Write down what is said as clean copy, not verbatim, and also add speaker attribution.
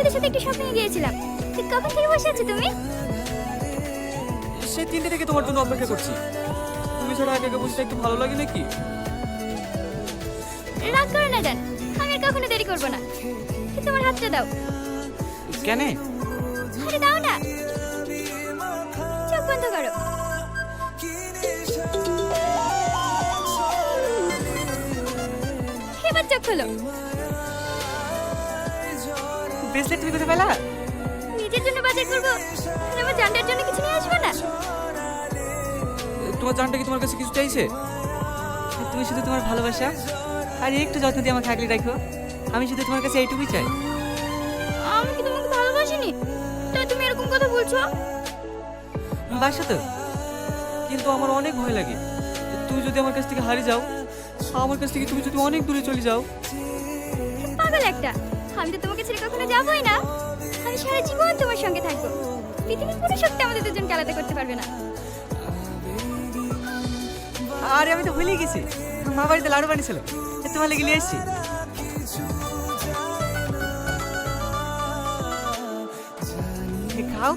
Speaker 1: বন্ধুদের সাথে একটু শপিং এ গিয়েছিলাম। কখন থেকে বসে আছো তুমি?
Speaker 2: সে 3টে থেকে তোমার জন্য অপেক্ষা করছি। তুমি ছাড়া একা একা বসতে একটু ভালো লাগে নাকি?
Speaker 1: রাগ করো না জান, আমি আর কখনো দেরি করবো না। তোমার হাতটা দাও।
Speaker 2: কেন?
Speaker 1: আরে দাও না। চোখ বন্ধ করো। এবার চোখ খোলো।
Speaker 2: ব্রেসলেট তুমি কোথায় পেলা?
Speaker 1: নিজের জন্য বাজার করবো আর আমার জানটার জন্য কিছু নিয়ে আসবো না?
Speaker 2: তোমার জানটা কি তোমার কাছে কিছু চাইছে? তুমি শুধু তোমার ভালোবাসা আর একটু যত্ন দিয়ে আমাকে আগলে রাখো। আমি শুধু তোমার কাছে এইটুকুই চাই।
Speaker 1: আমি কি তোমাকে ভালোবাসিনি? তাই তুমি এরকম কথা বলছো?
Speaker 2: বাসা তো, কিন্তু আমার অনেক ভয় লাগে। তুমি যদি আমার কাছ থেকে হারিয়ে যাও, আমার কাছ থেকে তুমি যদি অনেক দূরে চলে যাও।
Speaker 1: পাগল একটা, আমি তো তোমাকে ছেড়ে কখনো যাবোই না। আমি সারা জীবন তোমার সঙ্গে থাকবো। পৃথিবীর কোনো শক্তি আমাদের দুজনকে আলাদা করতে পারবে না।
Speaker 2: আরে আমি তো ভুলেই গেছি, মা বাড়িতে লাড়ু বানিয়েছিল, তোমার লেগে নিয়ে এসেছি। খাও।